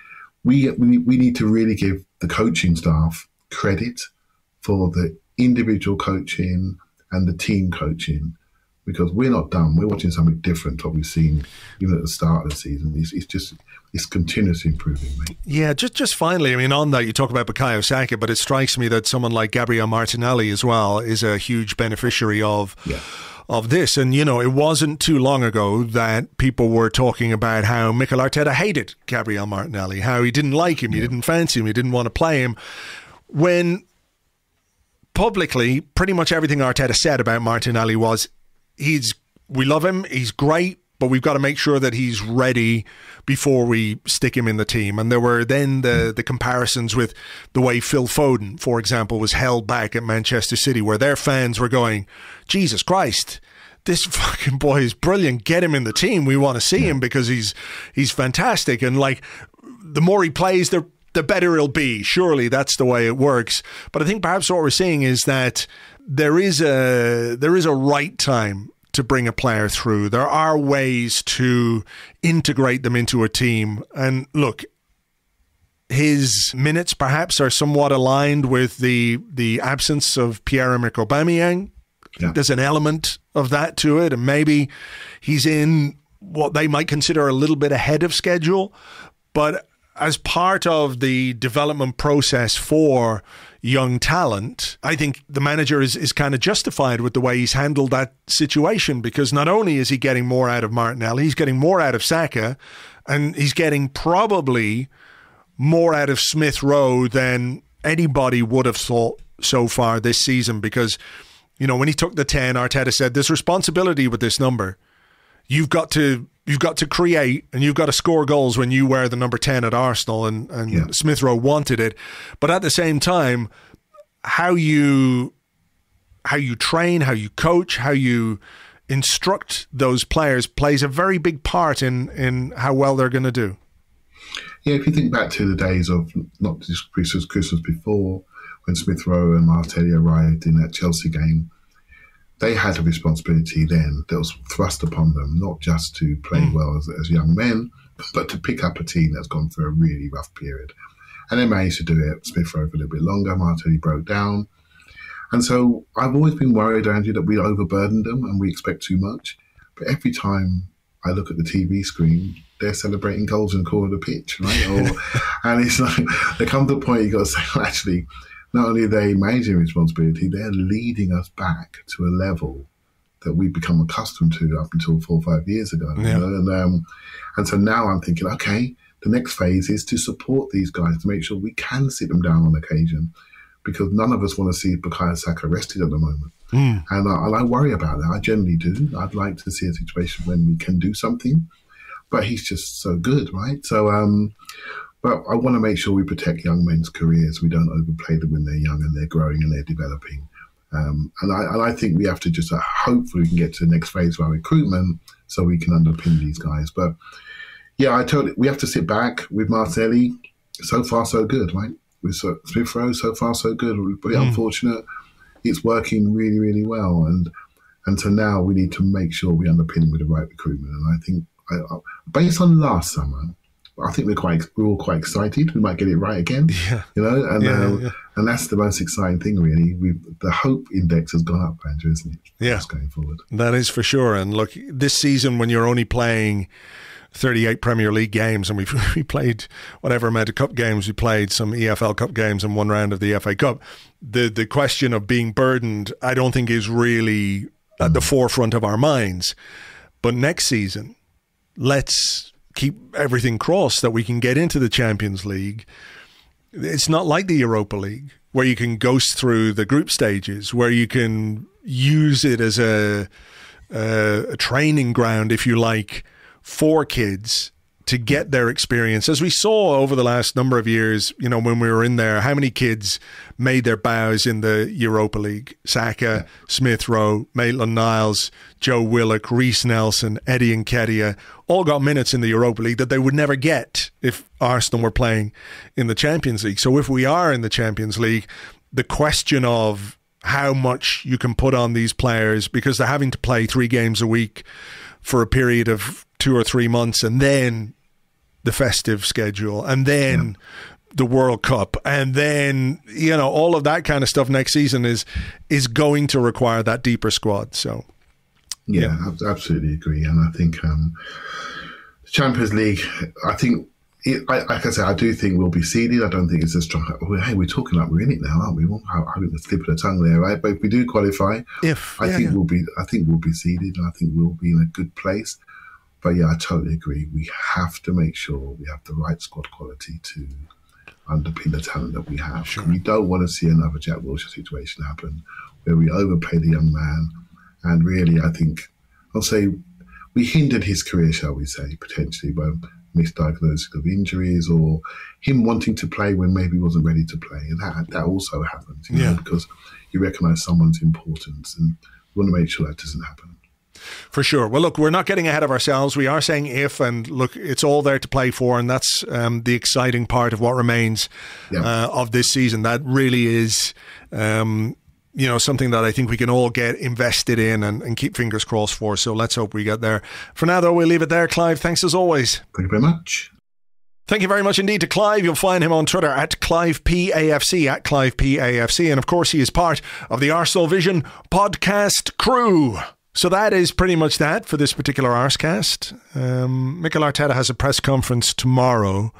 B: we need to really give the coaching staff credit for the individual coaching and the team coaching, because we're not done. We're watching something different to what we've seen even at the start of the season. It's continuously improving, mate. Yeah,
A: just finally, I mean, on that, you talk about Bukayo Saka, but it strikes me that someone like Gabriel Martinelli as well is a huge beneficiary of this. And, you know, it wasn't too long ago that people were talking about how Mikel Arteta hated Gabriel Martinelli, how he didn't like him, he didn't fancy him, he didn't want to play him. When publicly, pretty much everything Arteta said about Martinelli was, we love him, he's great, but we've got to make sure that he's ready before we stick him in the team. And there were then the comparisons with the way Phil Foden, for example, was held back at Manchester City, where their fans were going, Jesus Christ, this fucking boy is brilliant. Get him in the team. We want to see him because he's fantastic. And like, the more he plays, the better he'll be. Surely that's the way it works. But I think perhaps what we're seeing is that there is a right time to bring a player through. There are ways to integrate them into a team. And look, his minutes perhaps are somewhat aligned with the absence of Pierre-Emerick Aubameyang. Yeah. There's an element of that to it, and maybe he's in what they might consider a little bit ahead of schedule. But as part of the development process for young talent, I think the manager is kind of justified with the way he's handled that situation, because not only is he getting more out of Martinelli, he's getting more out of Saka, and he's getting probably more out of Smith Rowe than anybody would have thought so far this season. Because, you know, when he took the 10, Arteta said, there's responsibility with this number. You've got to create, and you've got to score goals when you wear the number 10 at Arsenal, and Smith Rowe wanted it. But at the same time, how you train, how you coach, how you instruct those players plays a very big part in how well they're going to do.
B: Yeah, if you think back to the days of not just Christmas before, when Smith Rowe and Martelli arrived in that Chelsea game, they had a responsibility then that was thrust upon them, not just to play well as young men, but to pick up a team that's gone through a really rough period. And they managed to do it. Smith Rowe for a little bit longer, Martelli broke down. And so I've always been worried, Andrew, that we overburden them and we expect too much. But every time I look at the TV screen, they're celebrating goals in the corner of the pitch, right? And it's like, there comes a point you got to say, well, actually, not only are they managing responsibility, they're leading us back to a level that we've become accustomed to up until 4 or 5 years ago.
A: Yeah.
B: You know? And so now I'm thinking, okay, the next phase is to support these guys to make sure we can sit them down on occasion, because none of us want to see Bukayo Saka arrested at the moment. And I worry about that. I generally do. I'd like to see a situation when we can do something, but he's just so good, right? So, but I want to make sure we protect young men's careers. We don't overplay them when they're young and they're growing and they're developing. And I think we have to just hopefully we can get to the next phase of our recruitment so we can underpin these guys. But yeah, we have to sit back with Marcelli. So far, so good, right? With Smith Rowe, so far, so good. But unfortunate, it's working really, really well. And so now we need to make sure we underpin him with the right recruitment. And I think, based on last summer, I think we're all quite excited. We might get it right again, you know. And that's the most exciting thing, really. The hope index has gone up, Andrew, isn't it?
A: Yeah,
B: going forward.
A: That is for sure. And look, this season when you're only playing 38 Premier League games, and we played whatever amount of cup games we played, some EFL Cup games and one round of the FA Cup. The question of being burdened, I don't think is really at the forefront of our minds. But next season, let's keep everything crossed that we can get into the Champions League. It's not like the Europa League, where you can ghost through the group stages, where you can use it as a training ground, if you like, for kids to get their experience. As we saw over the last number of years, you know, when we were in there, how many kids made their bows in the Europa League? Saka, Smith Rowe, Maitland-Niles, Joe Willock, Reece Nelson, Eddie Nketiah, all got minutes in the Europa League that they would never get if Arsenal were playing in the Champions League. So if we are in the Champions League, the question of how much you can put on these players, because they're having to play 3 games a week for a period of 2 or 3 months, and then the festive schedule, and then the World Cup, and then, you know, all of that kind of stuff next season is going to require that deeper squad. So
B: yeah, I absolutely agree. And I think the Champions League, I think like I said, I do think we'll be seeded. I don't think it's as strong. Hey, we're talking like we're in it now, aren't we? Having the slip of the tongue there, right? But if we do qualify, I think we'll be seeded, and I think we'll be in a good place. But yeah, I totally agree. We have to make sure we have the right squad quality to underpin the talent that we have. Sure. We don't want to see another Jack Wilshere situation happen where we overpay the young man. And really, I think, I'll say, we hindered his career, shall we say, potentially, by misdiagnosis of injuries or him wanting to play when maybe he wasn't ready to play. And that also happens, you know, because you recognise someone's importance, and we want to make sure that doesn't happen.
A: For sure. Well, look, we're not getting ahead of ourselves. We are saying if, and look, it's all there to play for, and that's the exciting part of what remains of this season. That really is, you know, something that I think we can all get invested in and keep fingers crossed for. So let's hope we get there. For now, though, we'll leave it there. Clive, thanks as always.
B: Thank you very much.
A: Thank you very much indeed to Clive. You'll find him on Twitter at ClivePAFC, at ClivePAFC. And of course, he is part of the Arsenal Vision podcast crew. So that is pretty much that for this particular Arsecast. Mikel Arteta has a press conference tomorrow,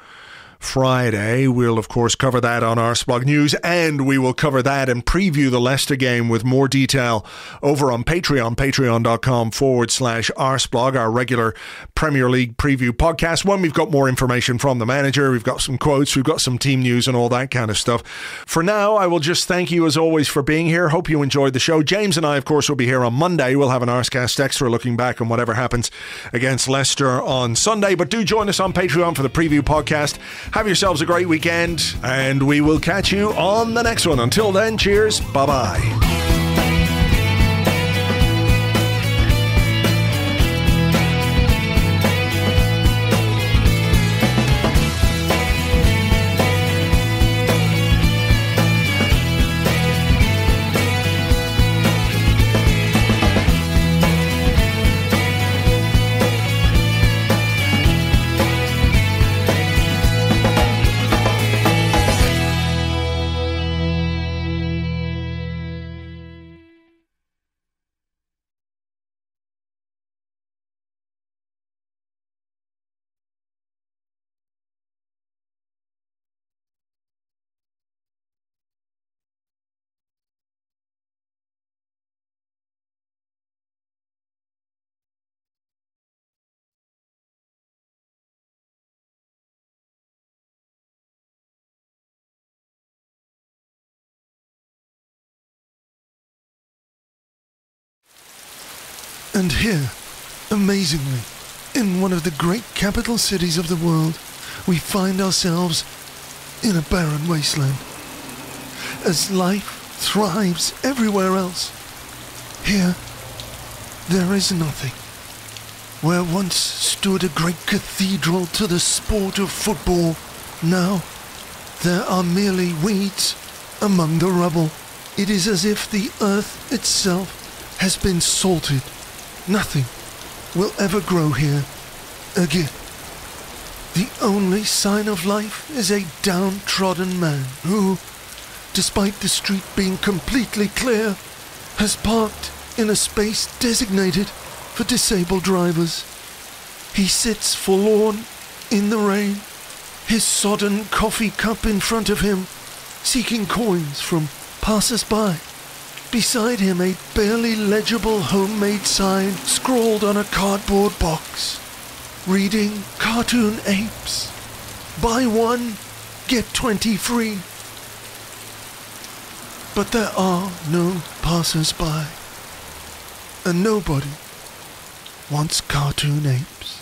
A: Friday. We'll, of course, cover that on Arseblog News, and we will cover that and preview the Leicester game with more detail over on Patreon, patreon.com/Arseblog, our regular Premier League preview podcast. When we've got more information from the manager, we've got some quotes, we've got some team news and all that kind of stuff. For now, I will just thank you as always for being here. Hope you enjoyed the show. James and I, of course, will be here on Monday. We'll have an Arsecast extra looking back on whatever happens against Leicester on Sunday. But do join us on Patreon for the preview podcast. Have yourselves a great weekend, and we will catch you on the next one. Until then, cheers. Bye-bye.
C: And here, amazingly, in one of the great capital cities of the world, we find ourselves in a barren wasteland. As life thrives everywhere else, here there is nothing. Where once stood a great cathedral to the sport of football, now there are merely weeds among the rubble. It is as if the earth itself has been salted. Nothing will ever grow here again. The only sign of life is a downtrodden man who, despite the street being completely clear, has parked in a space designated for disabled drivers. He sits forlorn in the rain, his sodden coffee cup in front of him, seeking coins from passers-by. Beside him, a barely legible homemade sign scrawled on a cardboard box, reading cartoon apes. Buy one, get 20 free. But there are no passers-by, and nobody wants cartoon apes.